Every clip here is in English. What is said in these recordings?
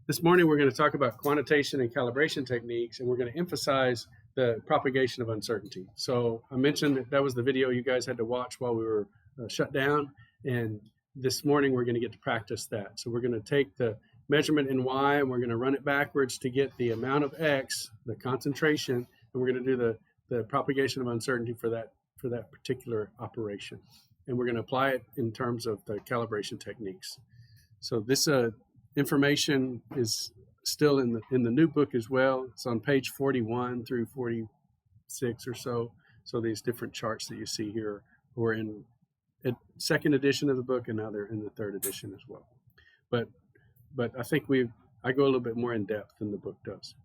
This morning, we're going to talk about quantitation and calibration techniques, and we're going to emphasize the propagation of uncertainty. So I mentioned that was the video you guys had to watch while we were shut down, and this morning we're going to get to practice that. So we're going to take the measurement in Y, and we're going to run it backwards to get the amount of X, the concentration, and we're going to do the propagation of uncertainty for that particular operation. And we're going to apply it in terms of the calibration techniques. So this information is still in the new book as well. It's on page 41 through 46 or so. So these different charts that you see here were in a second edition of the book, and now they're in the third edition as well. But I think I go a little bit more in depth than the book does.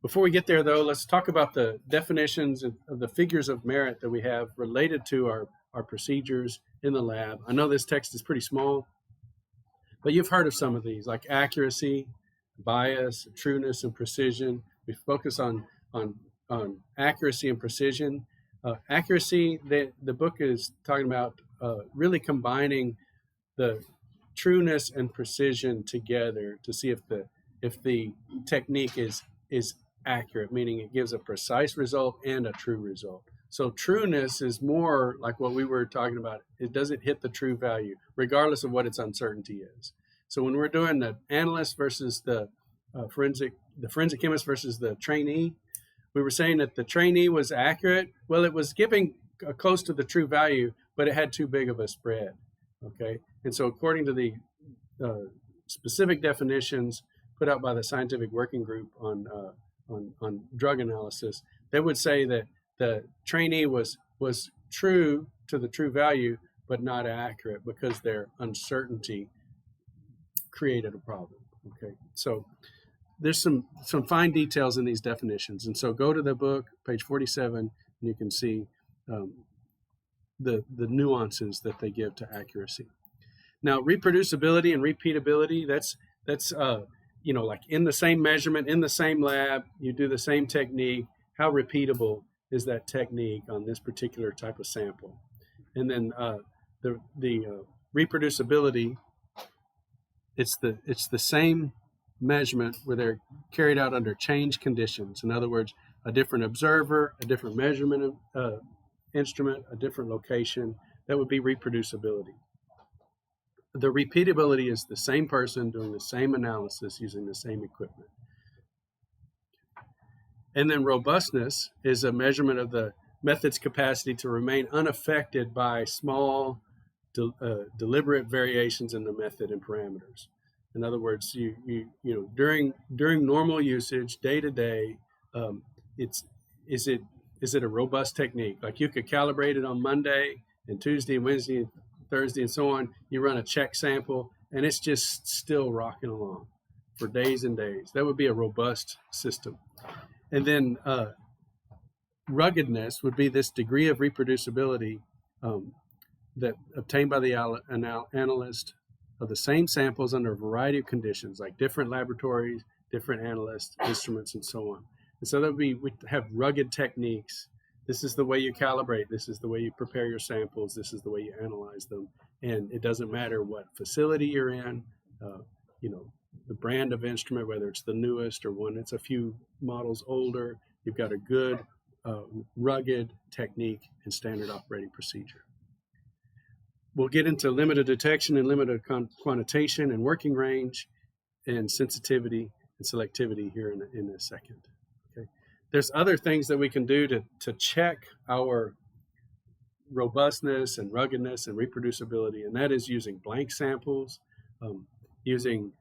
Before we get there, though, let's talk about the definitions of the figures of merit that we have related to our procedures in the lab. I know this text is pretty small, but you've heard of some of these, like accuracy, bias, trueness, and precision. We focus on accuracy and precision. Accuracy, the book is talking about really combining the trueness and precision together to see if the technique is accurate, meaning it gives a precise result and a true result. So trueness is more like what we were talking about. It doesn't hit the true value, regardless of what its uncertainty is. So when we're doing the analyst versus the forensic chemist versus the trainee, we were saying that the trainee was accurate. Well, it was giving close to the true value, but it had too big of a spread. Okay, and so according to the specific definitions put out by the Scientific Working Group on drug analysis, they would say that the trainee was true to the true value, but not accurate because their uncertainty created a problem. Okay, so there's some fine details in these definitions, and so go to the book, page 47, and you can see the nuances that they give to accuracy. Now, reproducibility and repeatability, that's like in the same measurement, in the same lab, you do the same technique. How repeatable is that technique on this particular type of sample? And then the reproducibility, it's the same measurement where they're carried out under changed conditions. In other words, a different observer, a different measurement instrument, a different location. That would be reproducibility. The repeatability is the same person doing the same analysis using the same equipment. And then robustness is a measurement of the method's capacity to remain unaffected by small, deliberate variations in the method and parameters. In other words, during normal usage, day to day, is it a robust technique? Like you could calibrate it on Monday and Tuesday, Wednesday, Thursday, and so on. You run a check sample, and it's just still rocking along for days and days. That would be a robust system. And then ruggedness would be this degree of reproducibility that obtained by the analyst of the same samples under a variety of conditions, like different laboratories, different analysts, instruments, and so on. And so that we have rugged techniques. This is the way you calibrate. This is the way you prepare your samples. This is the way you analyze them. And it doesn't matter what facility you're in, the brand of instrument, whether it's the newest or one that's a few models older, you've got a good, rugged technique and standard operating procedure. We'll get into limit of detection and limit of quantitation and working range and sensitivity and selectivity here in a second. Okay. There's other things that we can do to check our robustness and ruggedness and reproducibility, and that is using blank samples, using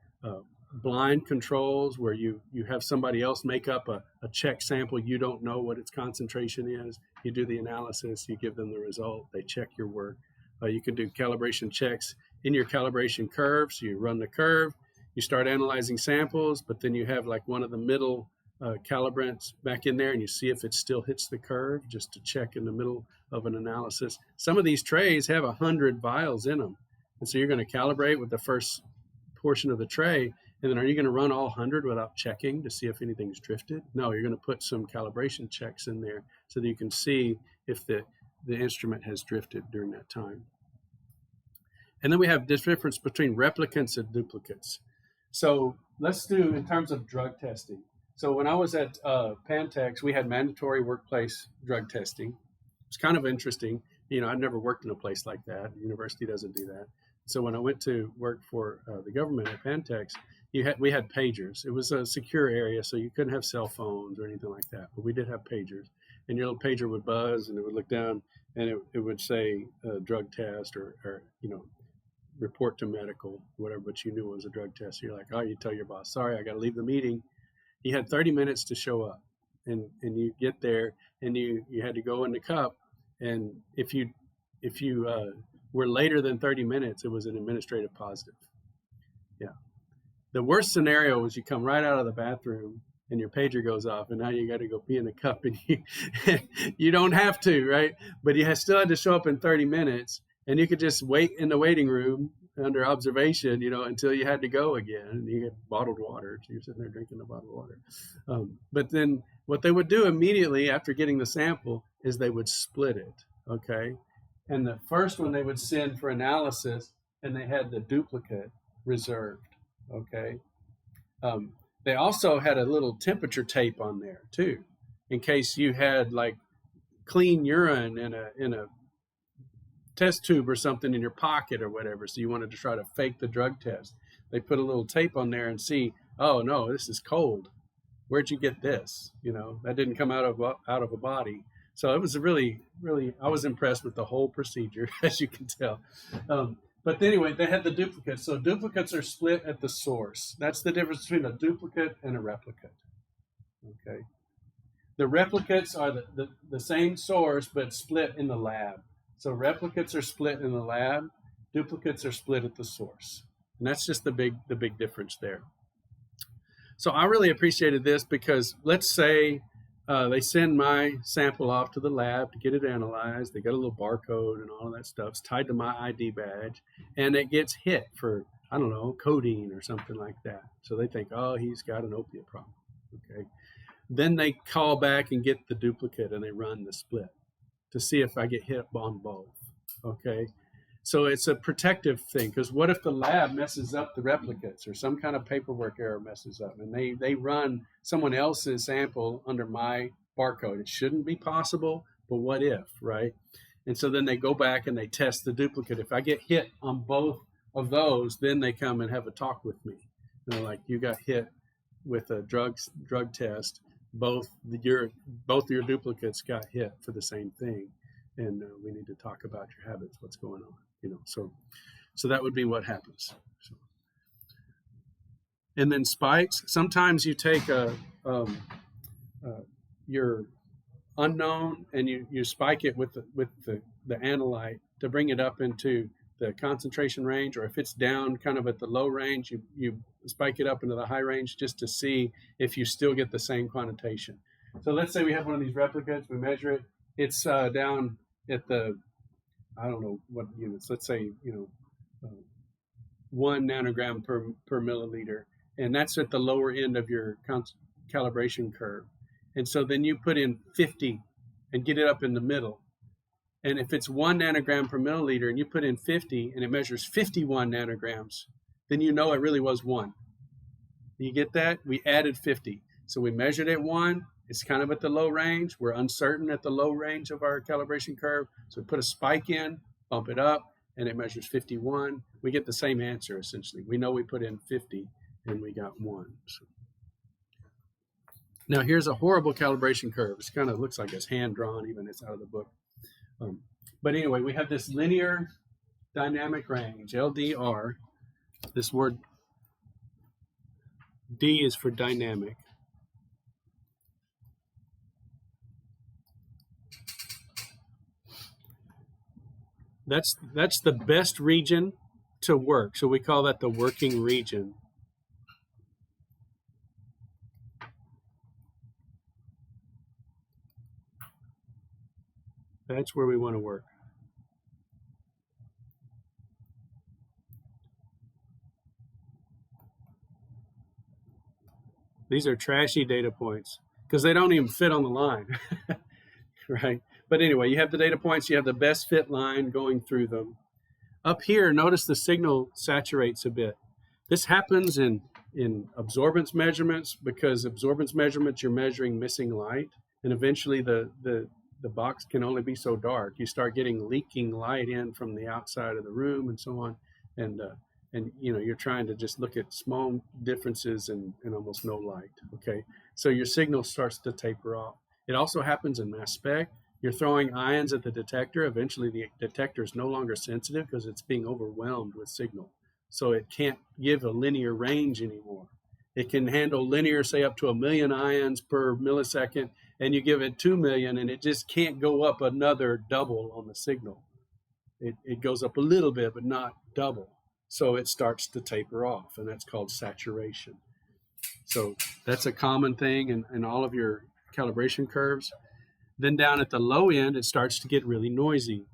blind controls where you have somebody else make up a check sample. You don't know what its concentration is. You do the analysis, you give them the result, they check your work. You can do calibration checks in your calibration curve. So you run the curve, you start analyzing samples, but then you have like one of the middle calibrants back in there and you see if it still hits the curve just to check in the middle of an analysis. Some of these trays have 100 vials in them. And so you're going to calibrate with the first portion of the tray. And then are you going to run all 100 without checking to see if anything's drifted? No, you're going to put some calibration checks in there so that you can see if the instrument has drifted during that time. And then we have this difference between replicants and duplicates. So let's do in terms of drug testing. So when I was at Pantex, we had mandatory workplace drug testing. It's kind of interesting. I'd never worked in a place like that. The university doesn't do that. So when I went to work for the government at Pantex, we had pagers. It was a secure area, so you couldn't have cell phones or anything like that. But we did have pagers, and your little pager would buzz, and it would look down, and it would say drug test or report to medical, whatever. But you knew it was a drug test. So you're like, oh, you tell your boss, sorry, I got to leave the meeting. You had 30 minutes to show up, and you get there, and you had to go in the cup, and if you were later than 30 minutes, it was an administrative positive. Yeah. The worst scenario was you come right out of the bathroom and your pager goes off, and now you got to go pee in the cup, and you don't have to, right? But you still had to show up in 30 minutes, and you could just wait in the waiting room under observation, until you had to go again. And you get bottled water, so you're sitting there drinking the bottled water. But then what they would do immediately after getting the sample is they would split it, okay? And the first one they would send for analysis, and they had the duplicate reserved, okay? They also had a little temperature tape on there too, in case you had like clean urine in a test tube or something in your pocket or whatever. So you wanted to try to fake the drug test. They put a little tape on there and see, oh no, this is cold. Where'd you get this? That didn't come out of a body. So it was really, really, I was impressed with the whole procedure, as you can tell. But anyway, they had the duplicates. So duplicates are split at the source. That's the difference between a duplicate and a replicate. Okay. The replicates are the same source, but split in the lab. So replicates are split in the lab. Duplicates are split at the source. And that's just the big difference there. So I really appreciated this because let's say they send my sample off to the lab to get it analyzed. They got a little barcode and all of that stuff. It's tied to my ID badge, and it gets hit for, I don't know, codeine or something like that. So they think, oh, he's got an opiate problem. Okay. Then they call back and get the duplicate, and they run the split to see if I get hit on both. Okay. So it's a protective thing, because what if the lab messes up the replicates or some kind of paperwork error messes up, and they run someone else's sample under my barcode? It shouldn't be possible, but what if, right? And so then they go back and they test the duplicate. If I get hit on both of those, then they come and have a talk with me. And they're like, you got hit with a drug test. Both your duplicates got hit for the same thing, and we need to talk about your habits, what's going on. So that would be what happens. So. And then spikes. Sometimes you take your unknown and you spike it with the analyte to bring it up into the concentration range, or if it's down kind of at the low range, you spike it up into the high range just to see if you still get the same quantitation. So let's say we have one of these replicates, we measure it, it's down at the, I don't know what units, let's say, 1 nanogram per milliliter. And that's at the lower end of your calibration curve. And so then you put in 50 and get it up in the middle. And if it's 1 nanogram per milliliter and you put in 50 and it measures 51 nanograms, then you know it really was 1. You get that? We added 50. So we measured at 1. It's kind of at the low range. We're uncertain at the low range of our calibration curve. So we put a spike in, bump it up, and it measures 51. We get the same answer, essentially. We know we put in 50 and we got 1. So. Now here's a horrible calibration curve. It kind of looks like it's hand-drawn, even it's out of the book. But anyway, we have this linear dynamic range, LDR. This word D is for dynamic. That's the best region to work. So we call that the working region. That's where we want to work. These are trashy data points because they don't even fit on the line, right? But anyway, you have the data points, you have the best fit line going through them. Up here, notice the signal saturates a bit. This happens in in absorbance measurements, because absorbance measurements, you're measuring missing light, and eventually the box can only be so dark. You start getting leaking light in from the outside of the room and so on, and you're trying to just look at small differences and almost no light. Okay, so your signal starts to taper off. It also happens in mass spec. You're throwing ions at the detector. Eventually, the detector is no longer sensitive because it's being overwhelmed with signal. So it can't give a linear range anymore. It can handle linear, say up to 1 million ions per millisecond, and you give it 2 million, and it just can't go up another double on the signal. It goes up a little bit, but not double. So it starts to taper off, and that's called saturation. So that's a common thing in all of your calibration curves. Then down at the low end, it starts to get really noisy.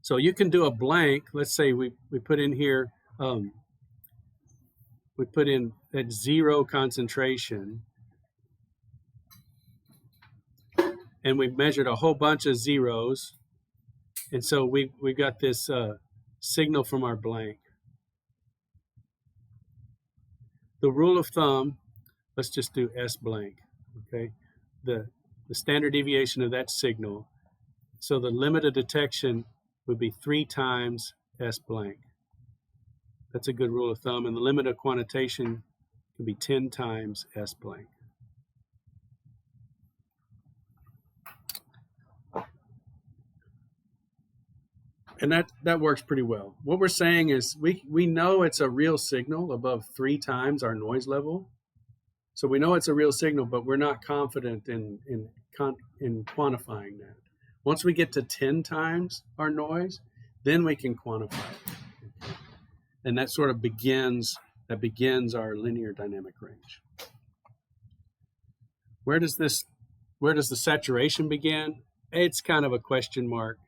So you can do a blank. Let's say we put in here, we put in at 0 concentration, and we've measured a whole bunch of zeros. And so we got this signal from our blank. The rule of thumb, let's just do S blank, okay? The standard deviation of that signal. So the limit of detection would be 3 times S blank. That's a good rule of thumb. And the limit of quantitation could be 10 times S blank. And that works pretty well. What we're saying is we know it's a real signal above 3 times our noise level. So we know it's a real signal, but we're not confident in quantifying that. Once we get to 10 times our noise, then we can quantify it. And that sort of begins our linear dynamic range. Where does the saturation begin? It's kind of a question mark.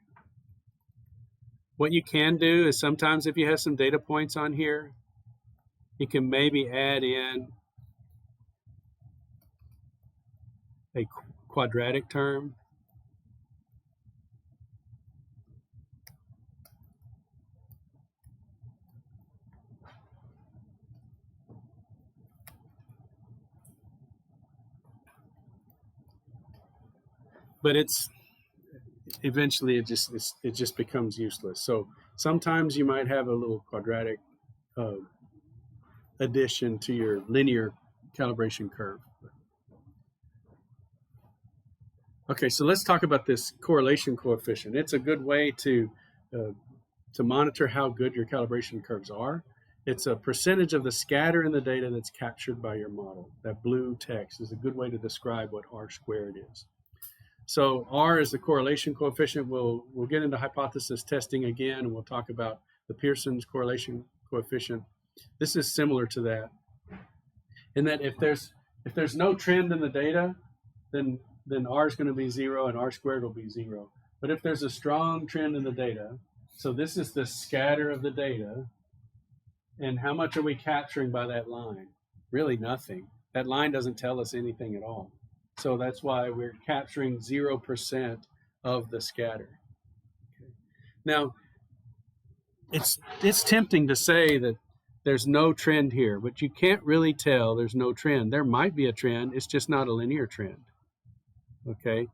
What you can do is sometimes if you have some data points on here, you can maybe add in a quadratic term. But eventually it just becomes useless. So sometimes you might have a little quadratic addition to your linear calibration curve. Okay, so let's talk about this correlation coefficient. It's a good way to monitor how good your calibration curves are. It's a percentage of the scatter in the data that's captured by your model. That blue text is a good way to describe what R squared is. So R is the correlation coefficient. We'll get into hypothesis testing again, and we'll talk about the Pearson's correlation coefficient. This is similar to that, in that if there's no trend in the data, then R is going to be 0 and R squared will be 0. But if there's a strong trend in the data, so this is the scatter of the data, and how much are we capturing by that line? Really nothing. That line doesn't tell us anything at all. So that's why we're capturing 0% of the scatter. Okay. Now, it's tempting to say that there's no trend here, but you can't really tell there's no trend. There might be a trend, it's just not a linear trend. Okay,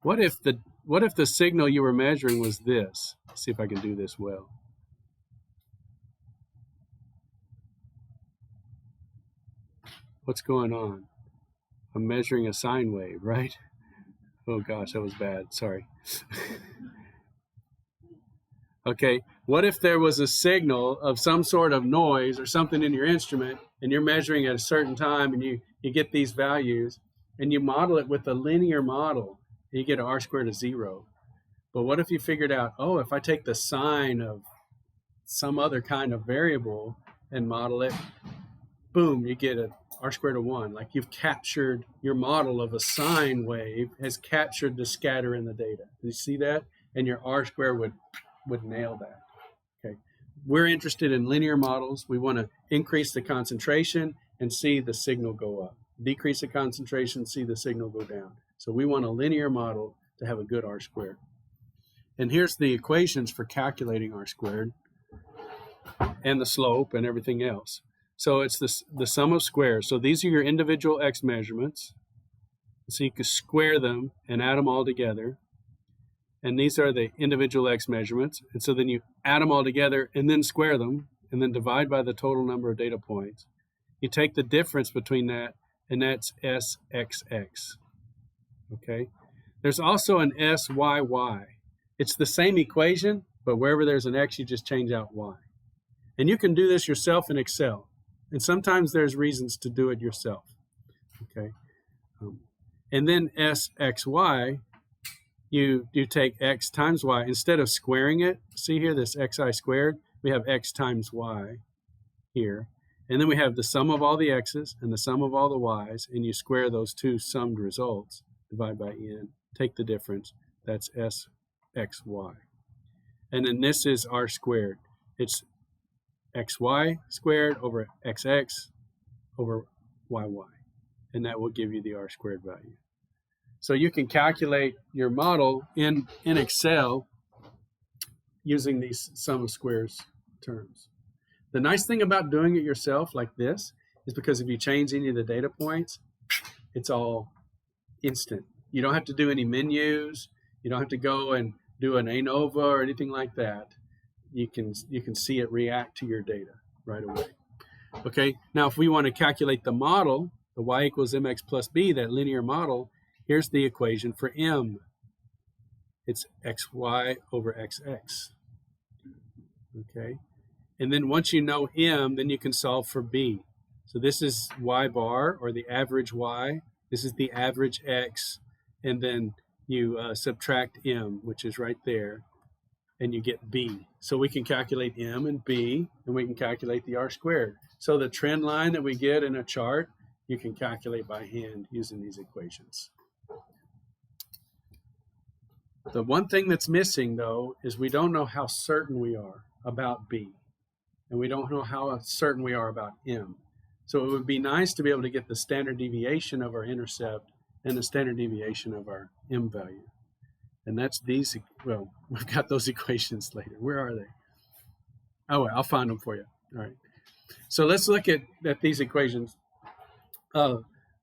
what if the signal you were measuring was this? Let's see if I can do this well. What's going on? I'm measuring a sine wave, right? Oh gosh, that was bad. Sorry. Okay, what if there was a signal of some sort of noise or something in your instrument, and you're measuring at a certain time, and you get these values, and you model it with a linear model, and you get an R squared of 0. But what if you figured out, oh, if I take the sine of some other kind of variable and model it, boom, you get an R squared of 1. Like you've captured, your model of a sine wave has captured the scatter in the data. Do you see that? And your R squared would nail that. Okay, we're interested in linear models. We want to increase the concentration and see the signal go up. Decrease the concentration, see the signal go down. So we want a linear model to have a good R squared. And here's the equations for calculating R squared and the slope and everything else. So it's the sum of squares. So these are your individual x measurements. So you can square them and add them all together. And these are the individual x measurements. And so then you add them all together and then square them and then divide by the total number of data points. You take the difference between that, and that's SXX. Okay? There's also an SYY. It's the same equation, but wherever there's an x, you just change out y. And you can do this yourself in Excel. And sometimes there's reasons to do it yourself. Okay? And then SXY, you take x times y. Instead of squaring it, see here, this xi squared, we have x times y here. And then we have the sum of all the x's and the sum of all the y's, and you square those two summed results, divide by n, take the difference, that's SXY. And then this is r squared. It's xy squared over xx over yy. And that will give you the r squared value. So you can calculate your model in Excel using these sum of squares terms. The nice thing about doing it yourself like this is because if you change any of the data points, it's all instant. You don't have to do any menus. You don't have to go and do an ANOVA or anything like that. You can see it react to your data right away. Okay, now if we want to calculate the model, the y equals mx plus b, that linear model, here's the equation for m. It's xy over xx. Okay, and then once you know m, then you can solve for b. So this is y bar, or the average y. This is the average x, and then you subtract m, which is right there, and you get b. So we can calculate m and b, and we can calculate the r squared. So the trend line that we get in a chart, you can calculate by hand using these equations. The one thing that's missing, though, is we don't know how certain we are about b, and we don't know how certain we are about m. So it would be nice to be able to get the standard deviation of our intercept and the standard deviation of our m value. And that's these, well, we've got those equations later. Where are they? Oh, I'll find them for you. All right. So let's look at these equations.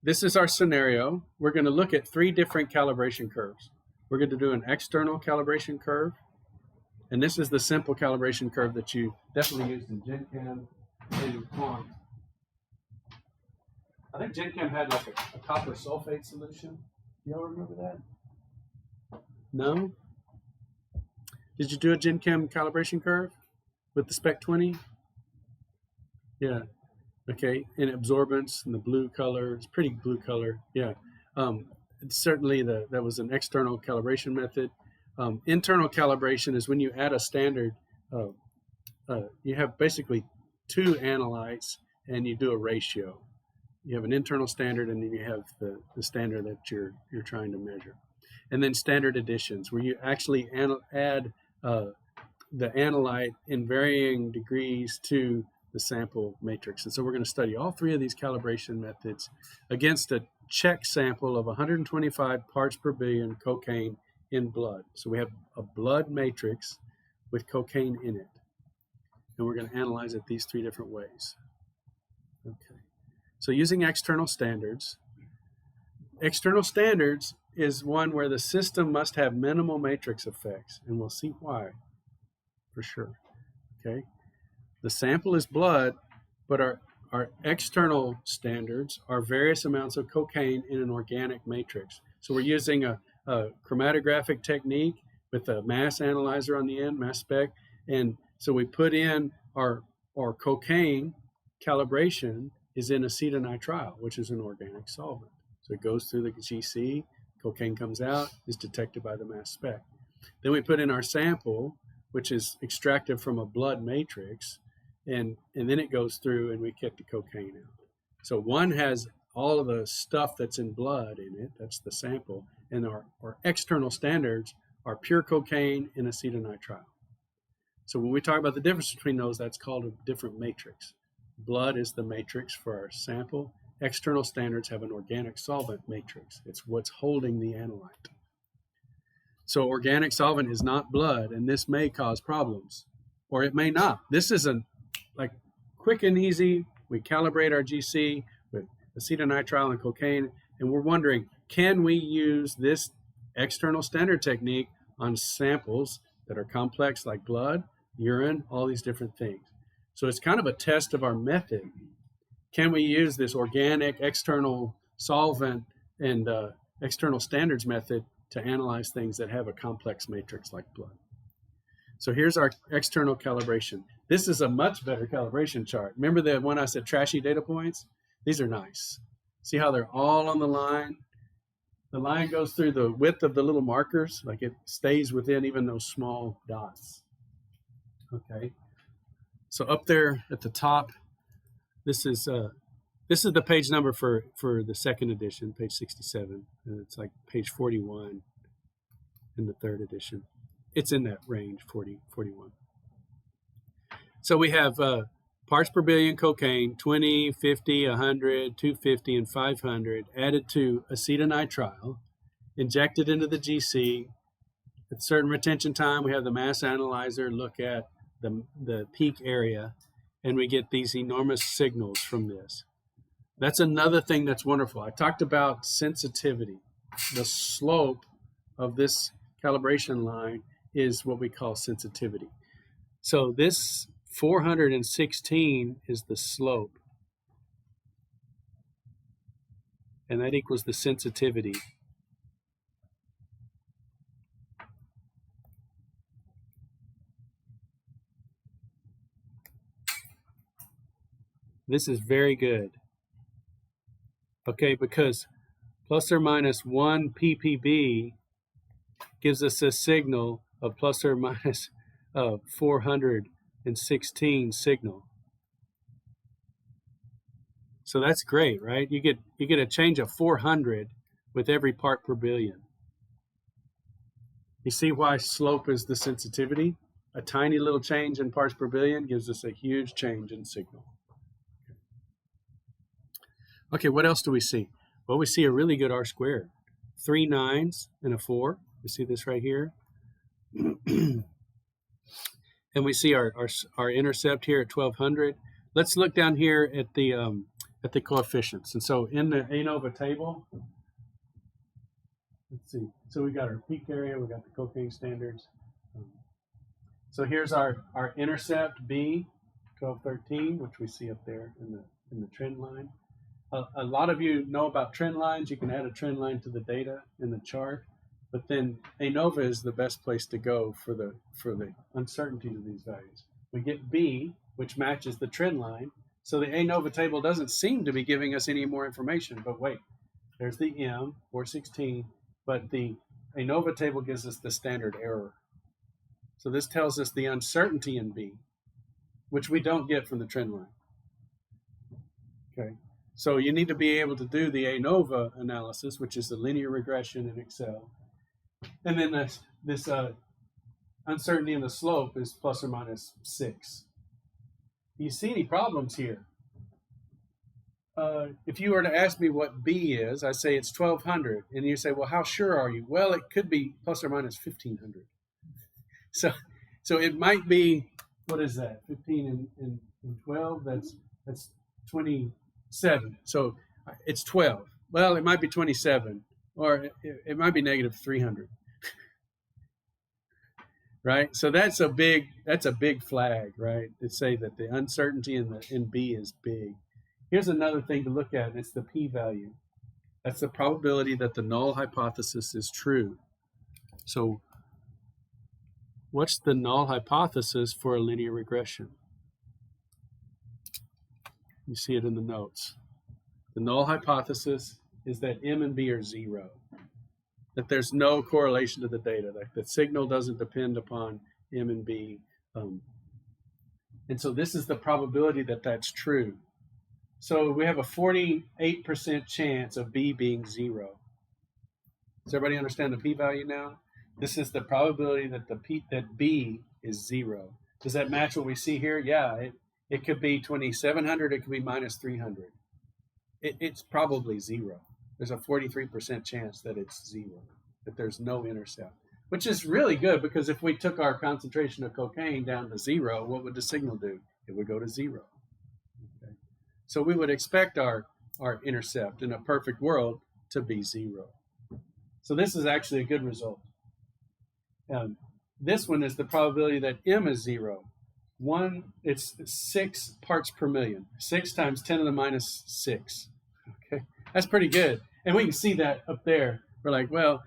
This is our scenario. We're going to look at 3 different calibration curves. We're going to do an external calibration curve. And this is the simple calibration curve that you definitely used in GenChem and in Quant. I think GenChem had like a copper sulfate solution. Do y'all remember that? No? Did you do a GenChem calibration curve with the Spec 20? Yeah. Okay. And absorbance and the blue color. It's pretty blue color. Yeah. Certainly that was an external calibration method. Internal calibration is when you add a standard. You have basically 2 analytes and you do a ratio. You have an internal standard, and then you have the standard that you're trying to measure. And then standard additions, where you actually add the analyte in varying degrees to the sample matrix. And so we're going to study all 3 of these calibration methods against a check sample of 125 parts per billion cocaine in blood. So we have a blood matrix with cocaine in it. And we're going to analyze it these 3 different ways. Okay. So using external standards is one where the system must have minimal matrix effects, and we'll see why for sure. Okay. The sample is blood, but our external standards are various amounts of cocaine in an organic matrix. So we're using a chromatographic technique with a mass analyzer on the end, mass spec, and so we put in our cocaine calibration is in acetonitrile, which is an organic solvent. So it goes through the GC, cocaine comes out, is detected by the mass spec. Then we put in our sample, which is extracted from a blood matrix, and then it goes through and we get the cocaine out. So one has all of the stuff that's in blood in it, that's the sample, and our external standards are pure cocaine and acetonitrile. So when we talk about the difference between those, that's called a different matrix. Blood is the matrix for our sample. External standards have an organic solvent matrix. It's what's holding the analyte. So organic solvent is not blood, and this may cause problems, or it may not. This is a quick and easy we calibrate our GC with acetonitrile and cocaine, and we're wondering, can we use this external standard technique on samples that are complex like blood, urine, all these different things? So it's kind of a test of our method. Can we use this organic external solvent and external standards method to analyze things that have a complex matrix like blood? So here's our external calibration. This is a much better calibration chart. Remember the one I said trashy data points? These are nice. See how they're all on the line? The line goes through the width of the little markers, like it stays within even those small dots. Okay. So up there at the top, this is the page number for the second edition, page 67, and it's like page 41 in the third edition. It's in that range, 40, 41. So we have parts per billion cocaine, 20, 50, 100, 250, and 500 added to acetonitrile, injected into the GC. At certain retention time, we have the mass analyzer look at the peak area, and we get these enormous signals from this. That's another thing that's wonderful. I talked about sensitivity. The slope of this calibration line is what we call sensitivity. So this 416 is the slope, and that equals the sensitivity. This is very good. Okay, because plus or minus 1 ppb gives us a signal of plus or minus 416 signal. So that's great, right? You get a change of 400 with every part per billion. You see why slope is the sensitivity? A tiny little change in parts per billion gives us a huge change in signal. Okay, what else do we see? Well, we see a really good R squared. 3 9s and a 4. You see this right here? And we see our intercept here at 1200. Let's look down here at the coefficients. And so in the ANOVA table, let's see. So we got our peak area, we got the cocaine standards. So here's our intercept B, 1213, which we see up there in the trend line. A lot of you know about trend lines. You can add a trend line to the data in the chart, but then ANOVA is the best place to go for the uncertainty of these values. We get B, which matches the trend line. So the ANOVA table doesn't seem to be giving us any more information, but wait, there's the M, 416, but the ANOVA table gives us the standard error. So this tells us the uncertainty in B, which we don't get from the trend line. Okay. So you need to be able to do the ANOVA analysis, which is the linear regression in Excel. And then this uncertainty in the slope is plus or minus 6. Do you see any problems here? If you were to ask me what B is, I say it's 1200. And you say, well, how sure are you? Well, it could be plus or minus 1500. So it might be, what is that? 15 and 12, that's 27. So it's 12. Well, it might be 27, or it might be negative 300. Right? So that's a big flag, right? To say that the uncertainty in B is big. Here's another thing to look at, and it's the p-value. That's the probability that the null hypothesis is true. So what's the null hypothesis for a linear regression? You see it in the notes. The null hypothesis is that M and B are 0, that there's no correlation to the data, like the signal doesn't depend upon M and B. And so this is the probability that that's true. So we have a 48% chance of B being 0. Does everybody understand the p-value now? This is the probability that B is 0. Does that match what we see here? Yeah, it could be 2700, it could be minus 300. It's probably 0. There's a 43% chance that it's 0, that there's no intercept, which is really good, because if we took our concentration of cocaine down to 0, what would the signal do? It would go to 0. Okay. So we would expect our intercept in a perfect world to be 0. So this is actually a good result. This one is the probability that M is 0. It's 6 parts per million. 6 times 10 to the minus 6. Okay, that's pretty good. And we can see that up there. We're like, well,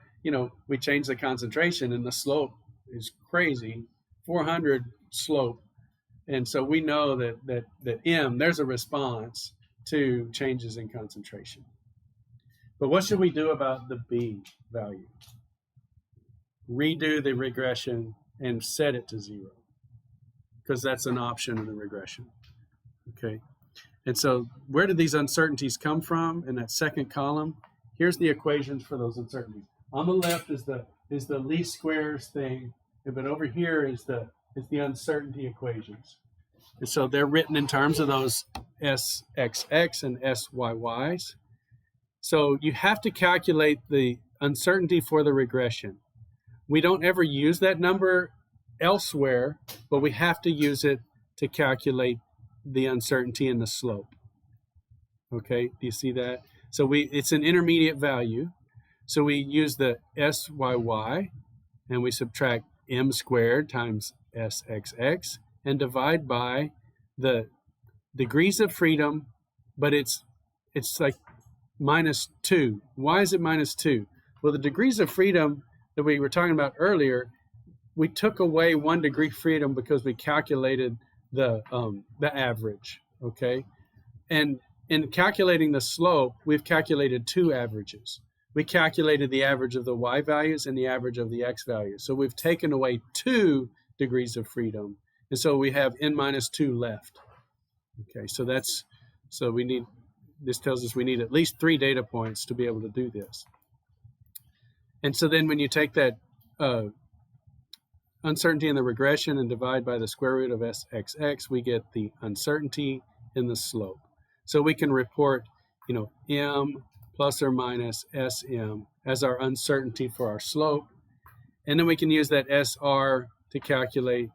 we changed the concentration and the slope is crazy, 400 slope. And so we know that M, there's a response to changes in concentration. But what should we do about the B value? Redo the regression and set it to 0, because that's an option in the regression. Okay, and so where do these uncertainties come from in that second column? Here's the equations for those uncertainties. On the left is the least squares thing, but over here is the uncertainty equations. And so they're written in terms of those SXX and SYYs. So you have to calculate the uncertainty for the regression. We don't ever use that number elsewhere, but we have to use it to calculate the uncertainty in the slope. Okay, do you see that? So it's an intermediate value. So we use the SYY and we subtract M squared times SXX and divide by the degrees of freedom, but it's like -2. Why is it -2? Well, the degrees of freedom that we were talking about earlier, we took away 1 degree freedom because we calculated the average, okay? And in calculating the slope, we've calculated 2 averages. We calculated the average of the Y values and the average of the X values. So we've taken away 2 degrees of freedom. And so we have N-2 left. Okay, so we need, this tells us we need at least 3 data points to be able to do this. And so then when you take that uncertainty in the regression and divide by the square root of SXX, we get the uncertainty in the slope. So we can report, M plus or minus SM as our uncertainty for our slope. And then we can use that SR to calculate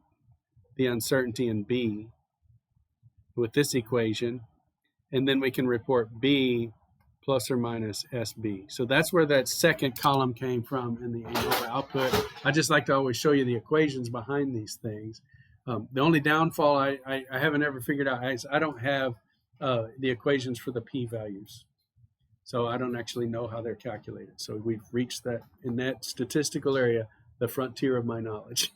the uncertainty in B with this equation. And then we can report B plus or minus SB. So that's where that second column came from in the annual output. I just like to always show you the equations behind these things. The only downfall I haven't ever figured out is I don't have the equations for the p-values. So I don't actually know how they're calculated. So we've reached that, in that statistical area, the frontier of my knowledge.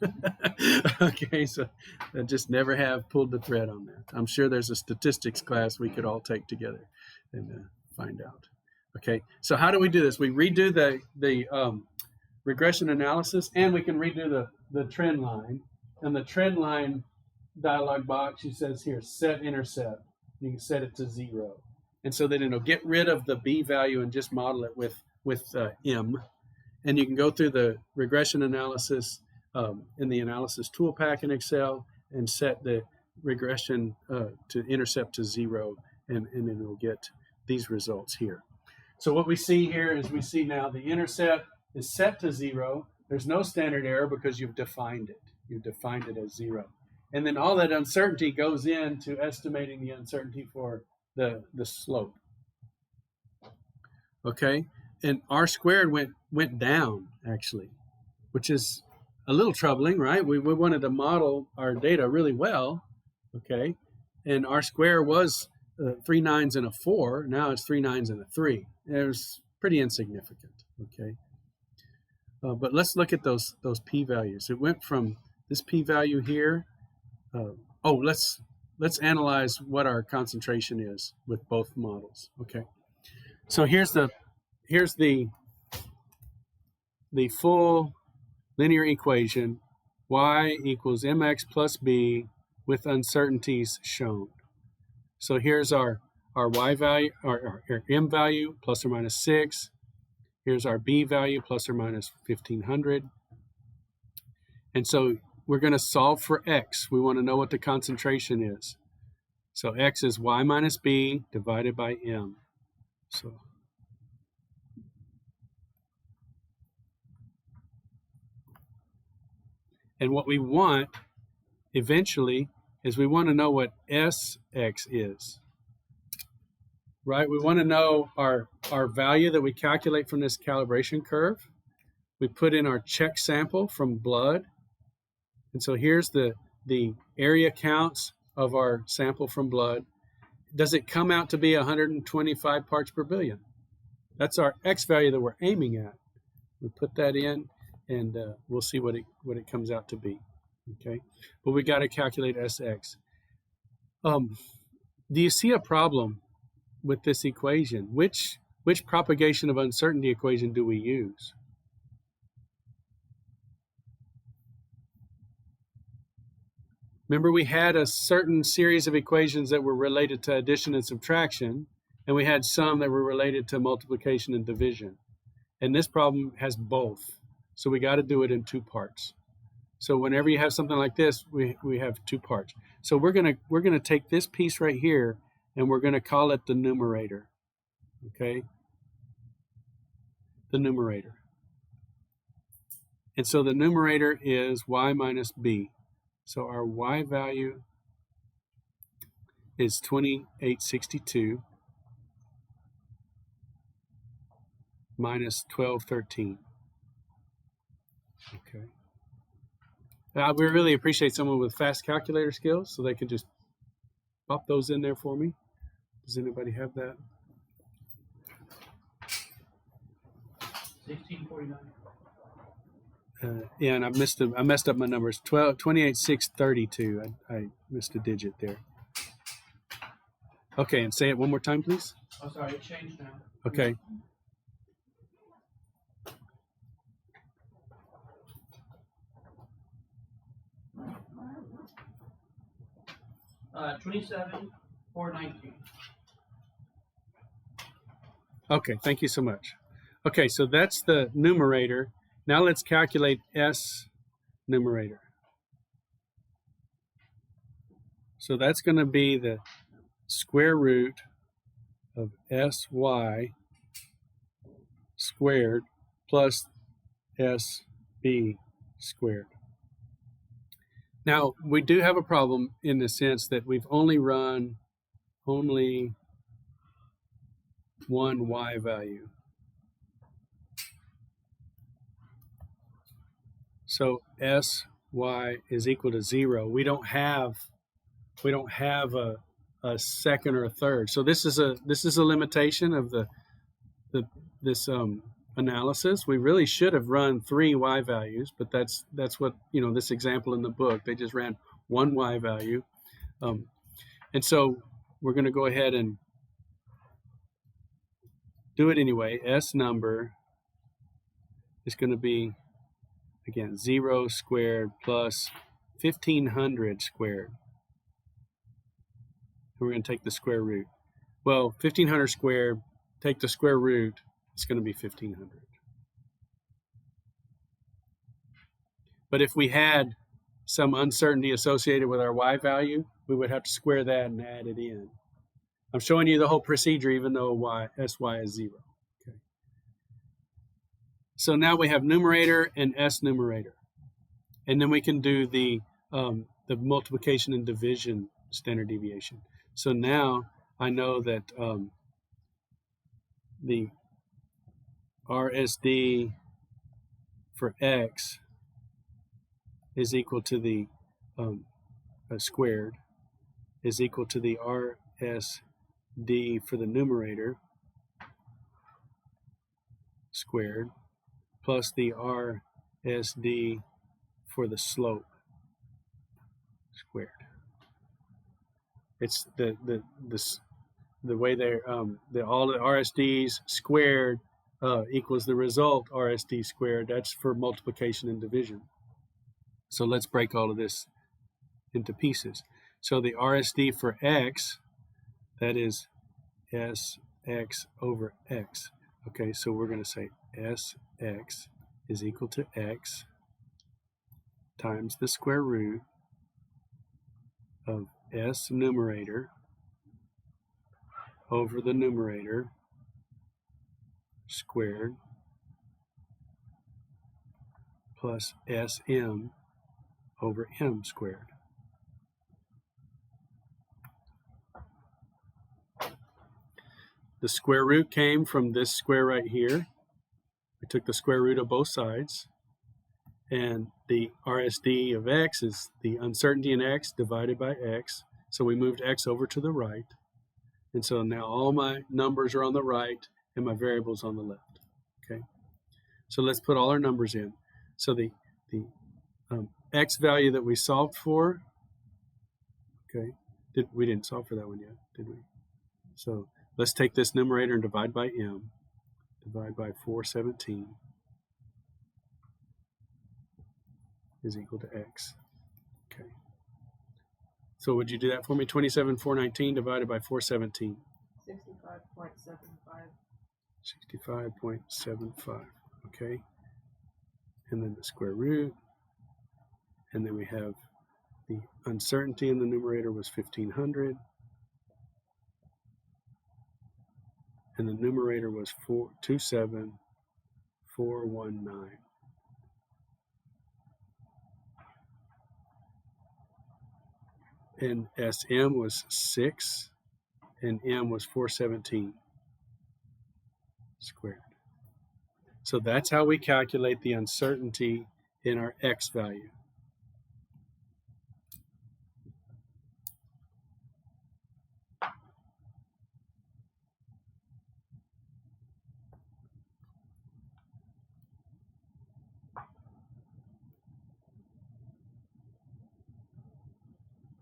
Okay, so I just never have pulled the thread on that. I'm sure there's a statistics class we could all take together and find out. Okay, so how do we do this? We redo the regression analysis, and we can redo the trend line. And the trend line dialog box, it says here, set intercept. You can set it to 0. And so then it'll get rid of the B value and just model it with M. And you can go through the regression analysis in the analysis tool pack in Excel and set the regression to intercept to 0, and then it'll get these results here. So what we see here is we see now the intercept is set to 0. There's no standard error because you've defined it. You've defined it as 0. And then all that uncertainty goes into estimating the uncertainty for the slope. Okay, and R squared went down actually, which is a little troubling, right? We wanted to model our data really well, okay, and R squared was 3 9s and a 4. Now it's 3 9s and a 3. It was pretty insignificant, okay. But let's look at those p-values. It went from this p-value here. Let's analyze what our concentration is with both models. Okay, so here's the full linear equation: y equals mx plus b with uncertainties shown. So here's our y value, our m value plus or minus 6. Here's our b value plus or minus 1500. And so we're going to solve for x. We want to know what the concentration is. So x is y minus b divided by m. So and what we want eventually is we want to know what Sx is. right? We want to know our value that we calculate from this calibration curve. We put in our check sample from blood. And so here's the area counts of our sample from blood. Does it come out to be 125 parts per billion? That's our X value that we're aiming at. We put that in, and we'll see what it comes out to be. Okay, but we got to calculate SX. Do you see a problem with this equation? Which propagation of uncertainty equation do we use? Remember, we had a certain series of equations that were related to addition and subtraction, and we had some that were related to multiplication and division. And this problem has both, so we got to do it in two parts. So whenever you have something like this, we have two parts. So we're gonna take this piece right here, and we're gonna call it the numerator. Okay, the numerator. And so the numerator is y minus b. So our y value is 2862 minus 1213. Okay. We really appreciate someone with fast calculator skills, so they can just pop those in there for me. Does anybody have that? 1649. Yeah, and I messed up my numbers. 28,632. I missed a digit there. Okay, and say it one more time, please. Oh, sorry, it changed now. Okay. Uh, 27,419. Okay, thank you so much. Okay, so that's the numerator. Now let's calculate S numerator. So that's going to be the square root of SY squared plus SB squared. Now, we do have a problem in the sense that we've only run one Y value. So SY is equal to 0. We don't have a second or a third. So this is a limitation of this analysis. We really should have run 3 Y values, but that's what, this example in the book, they just ran 1 Y value. And so we're going to go ahead and do it anyway. S number is going to be, again, 0 squared plus 1500 squared. And we're going to take the square root. Well, 1500 squared, take the square root, it's going to be 1500. But if we had some uncertainty associated with our Y value, we would have to square that and add it in. I'm showing you the whole procedure, even though SY is 0. Okay. So now we have numerator and S numerator. And then we can do the multiplication and division standard deviation. So now I know that the RSD for X is equal to the squared is equal to the RSD for the numerator squared plus the RSD for the slope squared. It's the way they're all the RSDs squared equals the result RSD squared. That's for multiplication and division. So let's break all of this into pieces. So the RSD for X, that is SX over X. Okay, so we're going to say SX is equal to X times the square root of S numerator over the numerator squared plus SM over M squared. the square root came from this square right here. We took the square root of both sides. And the RSD of x is the uncertainty in x divided by x. So we moved x over to the right. And so now all my numbers are on the right and my variables on the left. Okay. So let's put all our numbers in. So the x value that we solved for, okay, we didn't solve for that one yet, did we? So let's take this numerator and divide by m. Divide by 417 is equal to x. Okay. So would you do that for me? 27,419 divided by 417. 65.75. 65.75. Okay. And then the square root. And then we have the uncertainty in the numerator was 1,500. And the numerator was 27419. And SM was 6, and M was 417 squared. So that's how we calculate the uncertainty in our x value.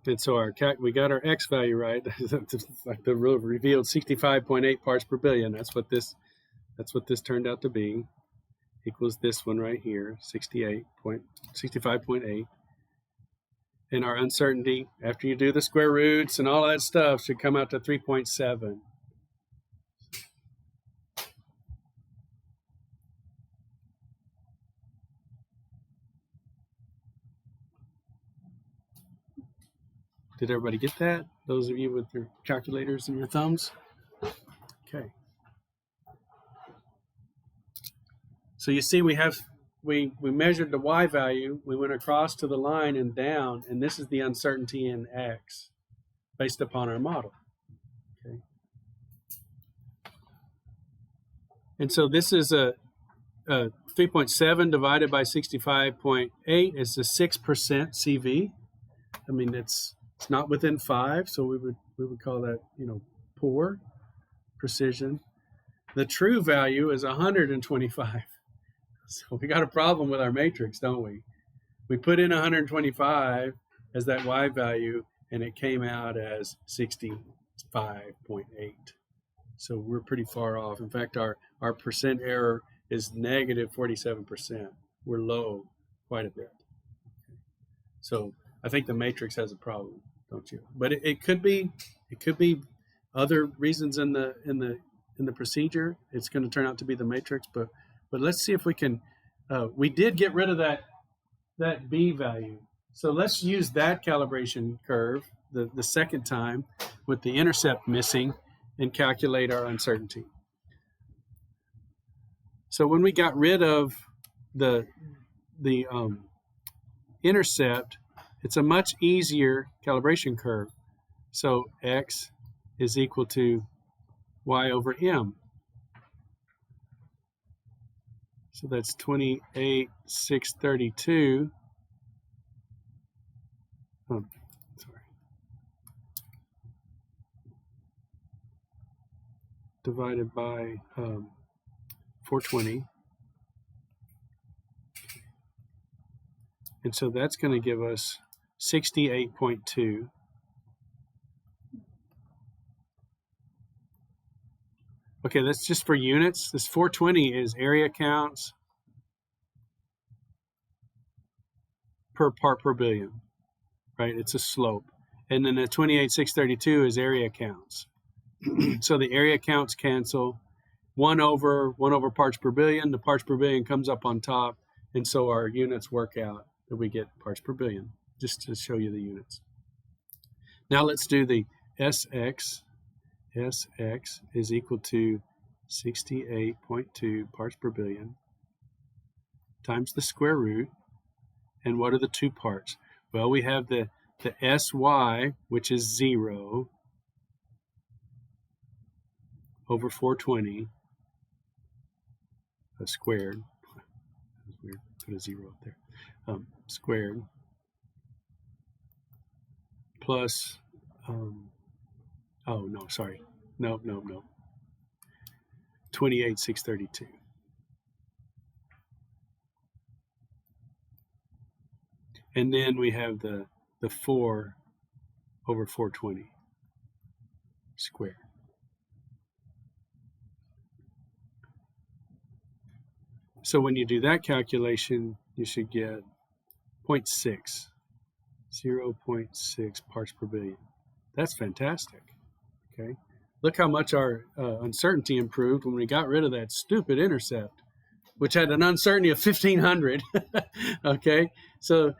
And so we got our x value right. Like the rule revealed 65.8 parts per billion. That's what this turned out to be. Equals this one right here, 65.8. And our uncertainty, after you do the square roots and all that stuff, should come out to 3.7. Did everybody get that? Those of you with your calculators and your thumbs? Okay. So you see we measured the y value, we went across to the line and down, and this is the uncertainty in x based upon our model. Okay. And so this is a 3.7 divided by 65.8 is a 6% CV. I mean, it's not within 5, so we would call that, poor precision. The true value is 125. So we got a problem with our matrix, don't we? We put in 125 as that y value, and it came out as 65.8. So we're pretty far off. In fact, our percent error is negative 47%. We're low quite a bit. So I think the matrix has a problem, don't you? But it could be other reasons in the procedure. It's going to turn out to be the matrix, but let's see if we can. We did get rid of that b value, so let's use that calibration curve the second time with the intercept missing and calculate our uncertainty. So when we got rid of the intercept, it's a much easier calibration curve. So x is equal to y over m. So that's 28,632. Oh, sorry. Divided by 420. And so that's going to give us 68.2. Okay, that's just for units. This 420 is area counts per part per billion, right? It's a slope. And then the 28,632 is area counts. So the area counts cancel. 1 over parts per billion. The parts per billion comes up on top. And so our units work out that we get parts per billion, just to show you the units. Now let's do the SX. SX is equal to 68.2 parts per billion times the square root. And what are the two parts? Well, we have the SY, which is 0, over 420 squared. That was weird. Put a 0 up there. Squared plus, oh no, sorry. No. 28,632. And then we have the 4 over 420 squared. So when you do that calculation, you should get 0.6 parts per billion. That's fantastic. Okay, look how much our uncertainty improved when we got rid of that stupid intercept, which had an uncertainty of 1,500. Okay, so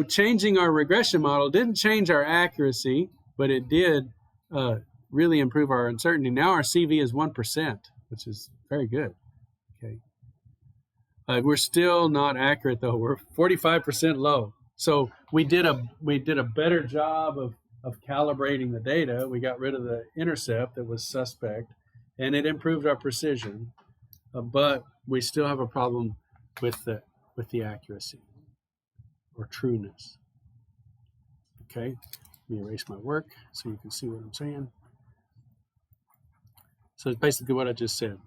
changing our regression model didn't change our accuracy, but it did really improve our uncertainty. Now our CV is 1%, which is very good. Okay, we're still not accurate though. We're 45% low. So we did a better job of calibrating the data. We got rid of the intercept that was suspect, and it improved our precision. But we still have a problem with the accuracy or trueness. Okay, let me erase my work so you can see what I'm saying. So it's basically what I just said.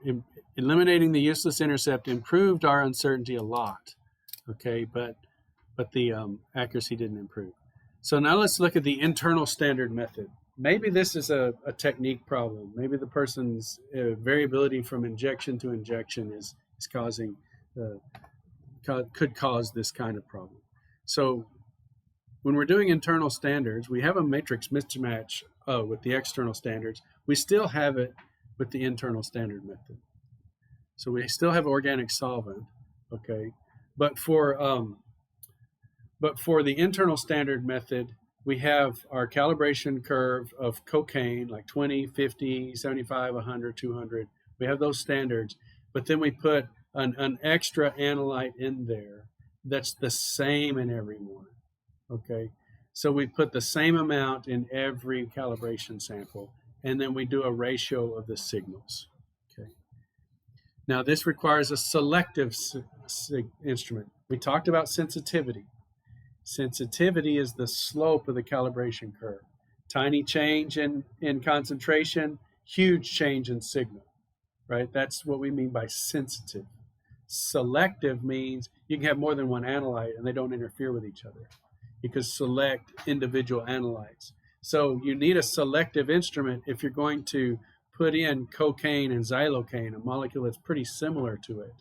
Eliminating the useless intercept improved our uncertainty a lot. Okay, but the accuracy didn't improve. So now let's look at the internal standard method. Maybe this is a technique problem. Maybe the person's variability from injection to injection is causing, could cause this kind of problem. So when we're doing internal standards, we have a matrix mismatch with the external standards. We still have it with the internal standard method. So we still have organic solvent, okay? But for the internal standard method, we have our calibration curve of cocaine, like 20, 50, 75, 100, 200. We have those standards, but then we put an extra analyte in there that's the same in every one, okay? So we put the same amount in every calibration sample, and then we do a ratio of the signals, okay? Now this requires a selective instrument. We talked about sensitivity. Sensitivity is the slope of the calibration curve. Tiny change in concentration, huge change in signal, right? That's what we mean by sensitive. Selective means you can have more than one analyte and they don't interfere with each other. You can select individual analytes. So you need a selective instrument if you're going to put in cocaine and xylocaine, a molecule that's pretty similar to it.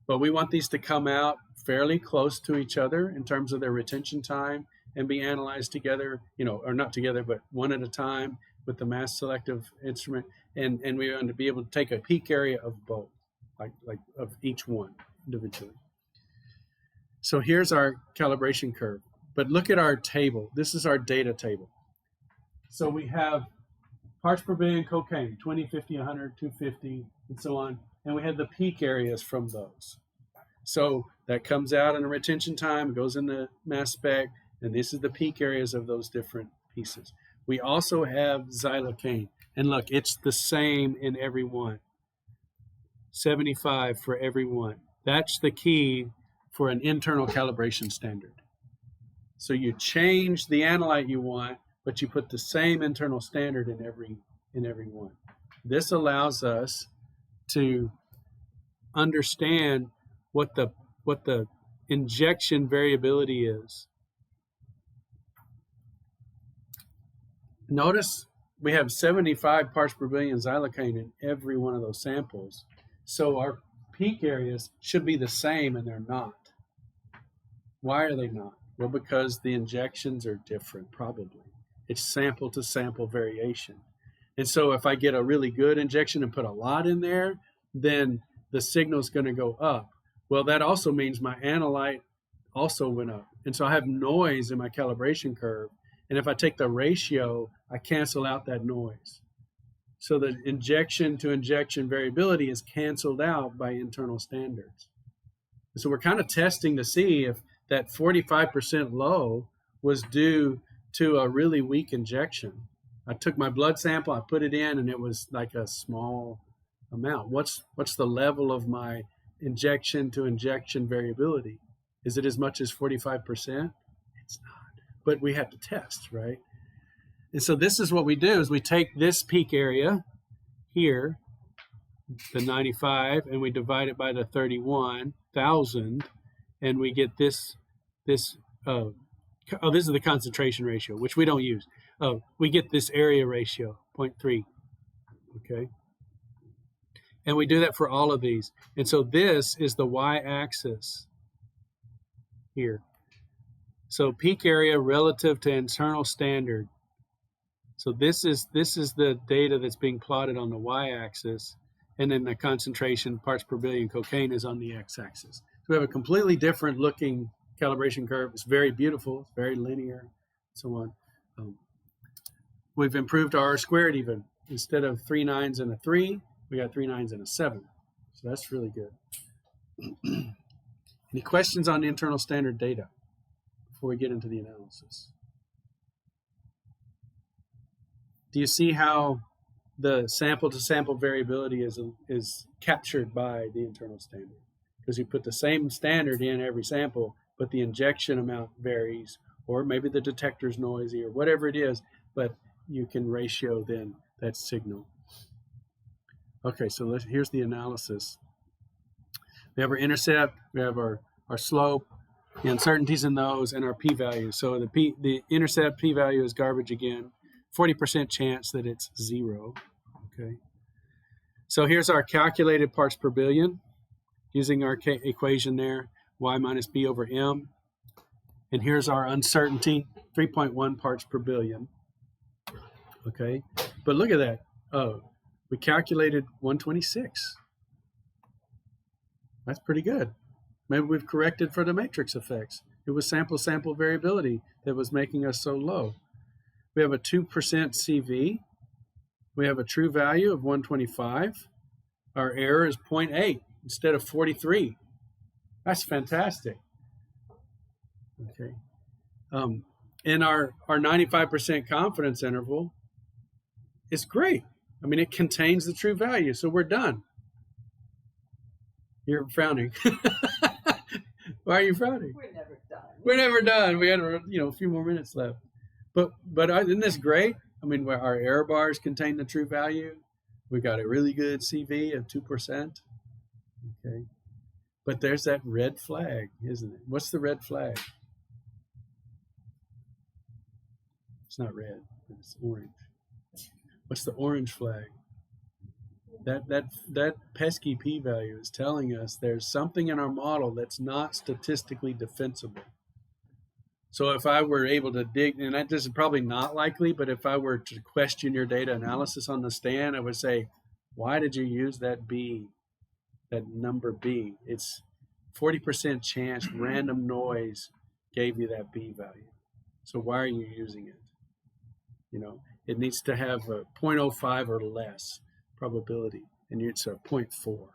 But we want these to come out fairly close to each other in terms of their retention time and be analyzed together, or not together, but one at a time with the mass selective instrument. And we want to be able to take a peak area of both, like of each one individually. So here's our calibration curve. But look at our table. This is our data table. So we have parts per billion cocaine, 20, 50, 100, 250, and so on. And we have the peak areas from those. So that comes out in a retention time, goes in the mass spec, and this is the peak areas of those different pieces. We also have xylocaine. And look, it's the same in every one. 75 for every one. That's the key for an internal calibration standard. So you change the analyte you want, but you put the same internal standard in every one. This allows us to understand what the injection variability is. Notice we have 75 parts per billion xylocaine in every one of those samples. So our peak areas should be the same, and they're not. Why are they not? Well, because the injections are different, probably. It's sample to sample variation. And so if I get a really good injection and put a lot in there, then the signal's going to go up. Well, that also means my analyte also went up. And so I have noise in my calibration curve. And if I take the ratio, I cancel out that noise. So the injection to injection variability is canceled out by internal standards. So we're kind of testing to see if that 45% low was due to a really weak injection. I took my blood sample, I put it in, and it was like a small amount. What's the level of my injection to injection variability? Is it as much as 45%? It's not, but we have to test, right? And so this is what we do: is we take this peak area here, the 95, and we divide it by the 31,000, and we get this. This is the concentration ratio, which we don't use. We get this area ratio, 0.3. Okay. And we do that for all of these. And so this is the y-axis here. So peak area relative to internal standard. So this is the data that's being plotted on the y-axis, and then the concentration parts per billion cocaine is on the x-axis. So we have a completely different looking calibration curve. It's very beautiful, it's very linear, and so on. We've improved our R squared even. Instead of 3 9s and a 3, we got 3 9s and a 7. So that's really good. Any questions on internal standard data before we get into the analysis? Do you see how the sample-to-sample variability is captured by the internal standard? Because you put the same standard in every sample, but the injection amount varies, or maybe the detector's noisy, or whatever it is, but you can ratio then that signal. Okay, so here's the analysis. We have our intercept, we have our slope, the uncertainties in those, and our p-value. So the intercept p-value is garbage again. 40% chance that it's 0. Okay. So here's our calculated parts per billion using our equation there, y minus b over m. And here's our uncertainty, 3.1 parts per billion. Okay. But look at that. Oh, we calculated 126. That's pretty good. Maybe we've corrected for the matrix effects. It was sample variability that was making us so low. We have a 2% CV. We have a true value of 125. Our error is 0.8 instead of 43. That's fantastic. Okay. And our 95% confidence interval is great. I mean, it contains the true value, so we're done. You're frowning. Why are you frowning? We're never done. We're never done. We had a few more minutes left. But isn't this great? I mean, our error bars contain the true value. We got a really good CV of 2%. Okay. But there's that red flag, isn't it? What's the red flag? It's not red, but it's orange. What's the orange flag? That pesky p-value is telling us there's something in our model that's not statistically defensible. So if I were able to dig, and this is probably not likely, but if I were to question your data analysis on the stand, I would say, why did you use that B, that number B? It's 40% chance random noise gave you that B value. So why are you using it? It needs to have a 0.05 or less probability, and it's a 0.4.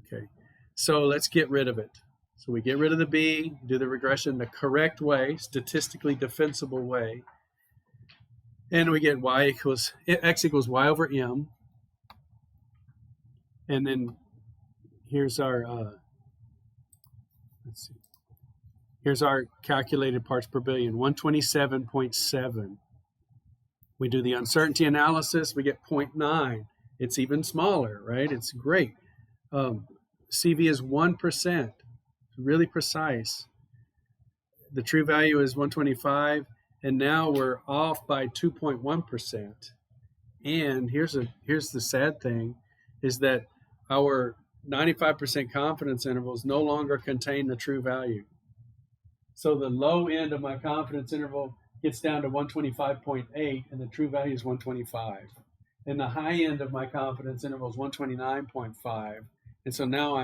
Okay, so let's get rid of it. So we get rid of the B, do the regression the correct way, statistically defensible way, and we get x equals y over m. And then here's our here's our calculated parts per billion, 127.7. We do the uncertainty analysis, we get 0.9. It's even smaller, right? It's great. CV is 1%, really precise. The true value is 125, and now we're off by 2.1%. And here's the sad thing, is that our 95% confidence intervals no longer contain the true value. So the low end of my confidence interval gets down to 125.8, and the true value is 125. And the high end of my confidence interval is 129.5. And so now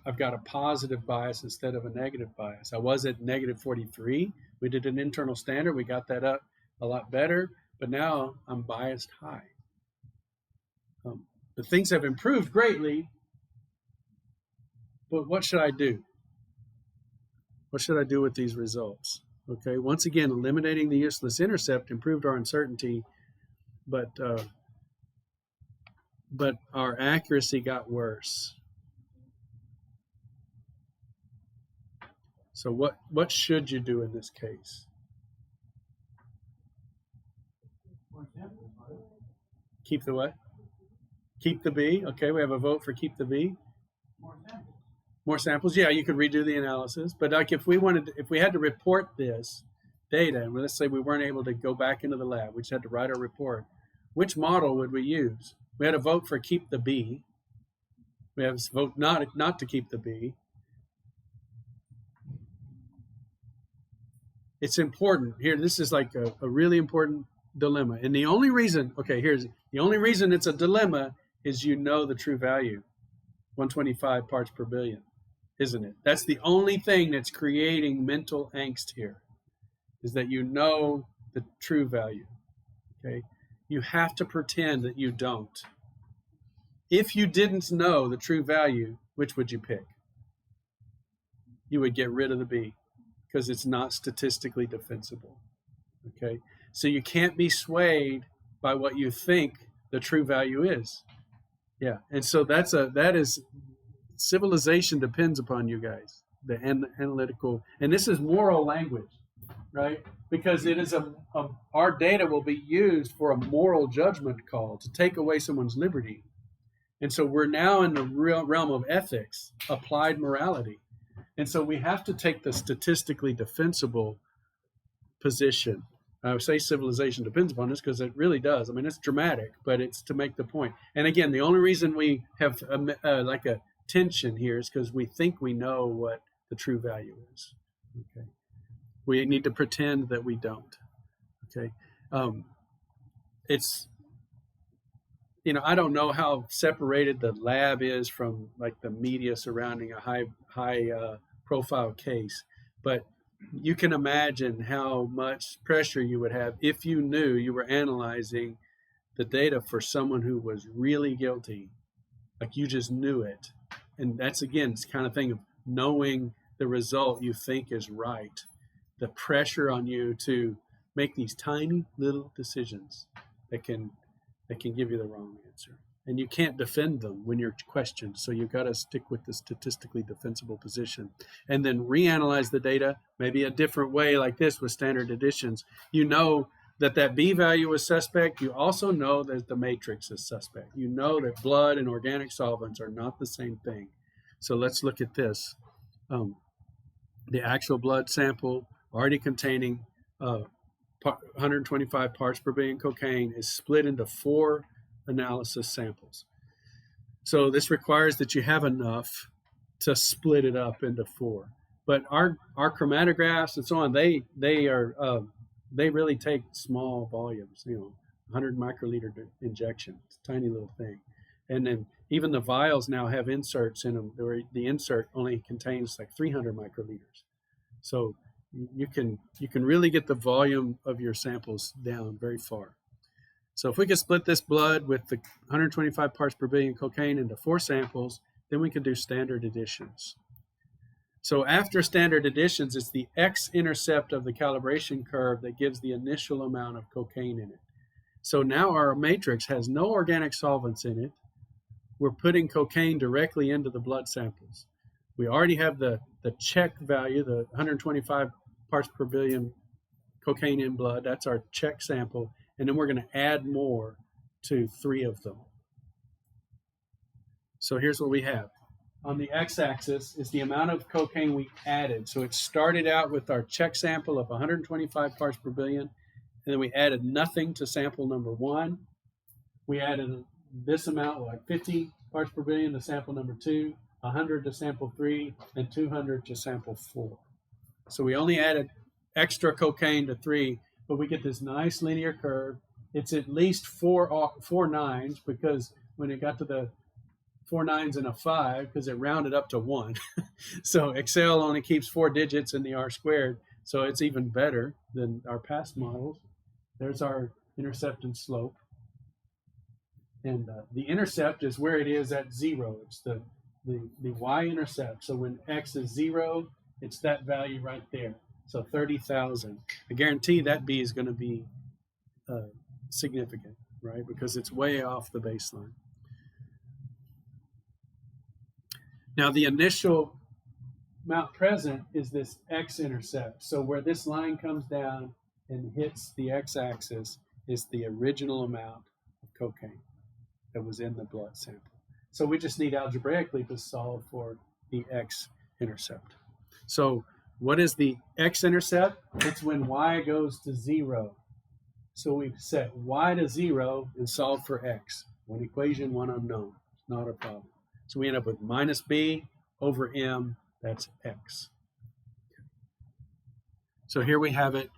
I've got a positive bias instead of a negative bias. I was at negative 43. We did an internal standard. We got that up a lot better, but now I'm biased high. The things have improved greatly, but what should I do? What should I do with these results? Okay, once again, eliminating the useless intercept improved our uncertainty. but our accuracy got worse. So what should you do in this case? Keep the what? Keep the B. Okay, we have a vote for keep the B. More samples. Yeah, you could redo the analysis. But like if we had to report this data, and let's say we weren't able to go back into the lab, we just had to write a report, which model would we use? We had a vote for keep the B. We have a vote not to keep the B. It's important here. This is like a really important dilemma. And the only reason, the only reason it's a dilemma is you know the true value, 125 parts per billion, isn't it? That's the only thing that's creating mental angst here, is that you know the true value, okay? You have to pretend that you don't. If you didn't know the true value, which would you pick? You would get rid of the B because it's not statistically defensible, okay? So you can't be swayed by what you think the true value is. Yeah, and so that is civilization depends upon you guys, the analytical, and this is moral language, right? Because it is our data will be used for a moral judgment call to take away someone's liberty. And so we're now in the real realm of ethics, applied morality. And so we have to take the statistically defensible position. I would say civilization depends upon this because it really does. I mean, it's dramatic, but it's to make the point. And again, the only reason we have like a tension here is because we think we know what the true value is. Okay, we need to pretend that we don't. Okay, it's, you know, I don't know how separated the lab is from like the media surrounding a high profile case, but you can imagine how much pressure you would have if you knew you were analyzing the data for someone who was really guilty, like you just knew it. And that's, again, it's kind of thing of knowing the result you think is right, the pressure on you to make these tiny little decisions that can give you the wrong answer. And you can't defend them when you're questioned. So you've got to stick with the statistically defensible position and then reanalyze the data, maybe a different way like this with standard additions. You know that B value is suspect. You also know that the matrix is suspect. You know that blood and organic solvents are not the same thing. So let's look at this. The actual blood sample already containing 125 parts per billion cocaine is split into 4 analysis samples. So this requires that you have enough to split it up into 4. But our chromatographs and so on, they really take small volumes, 100 microliter injection. It's a tiny little thing. And then even the vials now have inserts in them where the insert only contains like 300 microliters. So you can really get the volume of your samples down very far. So if we could split this blood with the 125 parts per billion cocaine into 4 samples, then we could do standard additions. So after standard additions, it's the x-intercept of the calibration curve that gives the initial amount of cocaine in it. So now our matrix has no organic solvents in it. We're putting cocaine directly into the blood samples. We already have the check value, the 125 parts per billion cocaine in blood. That's our check sample. And then we're going to add more to 3 of them. So here's what we have. On the x-axis is the amount of cocaine we added. So it started out with our check sample of 125 parts per billion, and then we added nothing to sample number 1. We added this amount, like 50 parts per billion to sample number 2, 100 to sample 3, and 200 to sample 4. So we only added extra cocaine to 3, but we get this nice linear curve. It's at least 4 nines, because when it got to the 4 nines and a 5, because it rounded up to 1. So Excel only keeps 4 digits in the R squared, so it's even better than our past models. There's our intercept and slope. And the intercept is where it is at 0. It's the y-intercept. So when x is 0, it's that value right there. So 30,000. I guarantee that B is going to be significant. right? Because it's way off the baseline. Now the initial amount present is this x-intercept. So where this line comes down and hits the x-axis is the original amount of cocaine that was in the blood sample. So we just need algebraically to solve for the x-intercept. So what is the x-intercept? It's when y goes to 0. So we set y to 0 and solve for x. One equation, one unknown. It's not a problem. So we end up with minus b over m, that's x. So here we have it.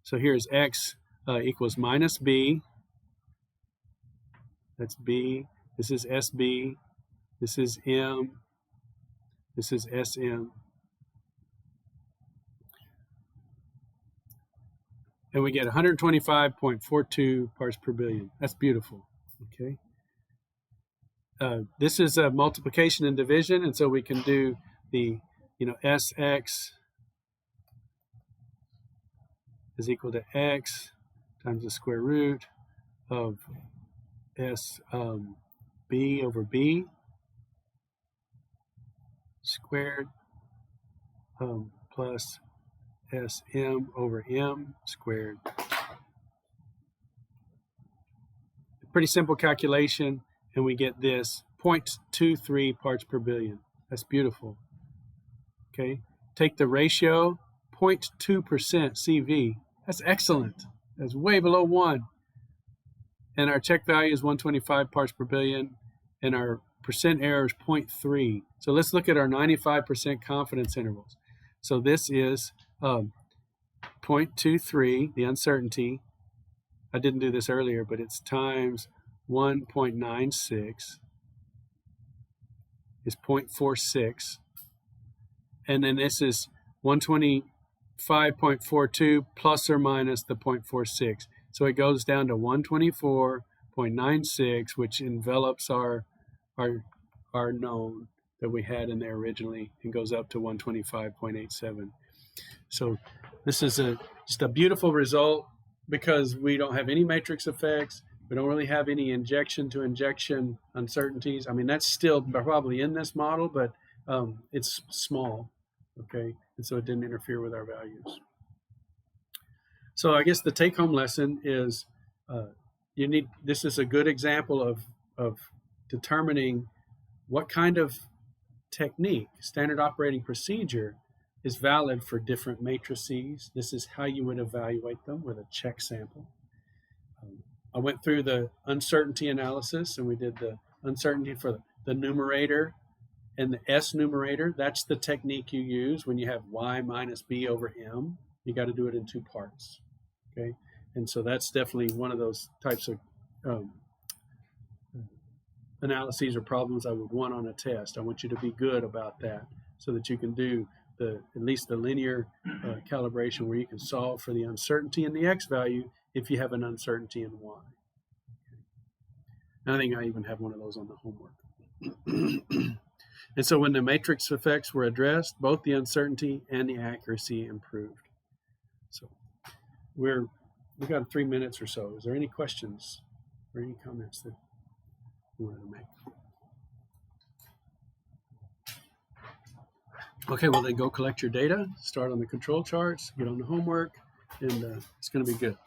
So here's x equals minus b. That's b. This is SB. This is m. This is SM. And we get 125.42 parts per billion. That's beautiful. Okay. This is a multiplication and division, and so we can do the, SX is equal to x times the square root of B over B squared plus SM over M squared. Pretty simple calculation, and we get this 0.23 parts per billion. That's beautiful. Okay, take the ratio, 0.2% CV. That's excellent. That's way below 1. And our check value is 125 parts per billion, and our percent error is 0.3. So let's look at our 95% confidence intervals. So this is 0.23, the uncertainty. I didn't do this earlier, but it's times 1.96 is 0.46. And then this is 125.42 plus or minus the 0.46. So it goes down to 124.96, which envelops our known that we had in there originally, and goes up to 125.87. So this is just a beautiful result because we don't have any matrix effects. We don't really have any injection to injection uncertainties. I mean, that's still probably in this model, but it's small, okay? And so it didn't interfere with our values. So I guess the take-home lesson is this is a good example of determining what kind of technique, standard operating procedure, is valid for different matrices. This is how you would evaluate them with a check sample. I went through the uncertainty analysis, and we did the uncertainty for the numerator and the S numerator. That's the technique you use when you have y minus b over m. You got to do it in 2 parts. Okay, and so that's definitely one of those types of analyses or problems I would want on a test. I want you to be good about that so that you can do at least the linear calibration where you can solve for the uncertainty in the x value if you have an uncertainty in y. And I think I even have one of those on the homework. And so when the matrix effects were addressed, both the uncertainty and the accuracy improved. So we've got 3 minutes or so. Is there any questions or any comments that you wanted to make? Okay, well then go collect your data, start on the control charts, get on the homework, and it's going to be good.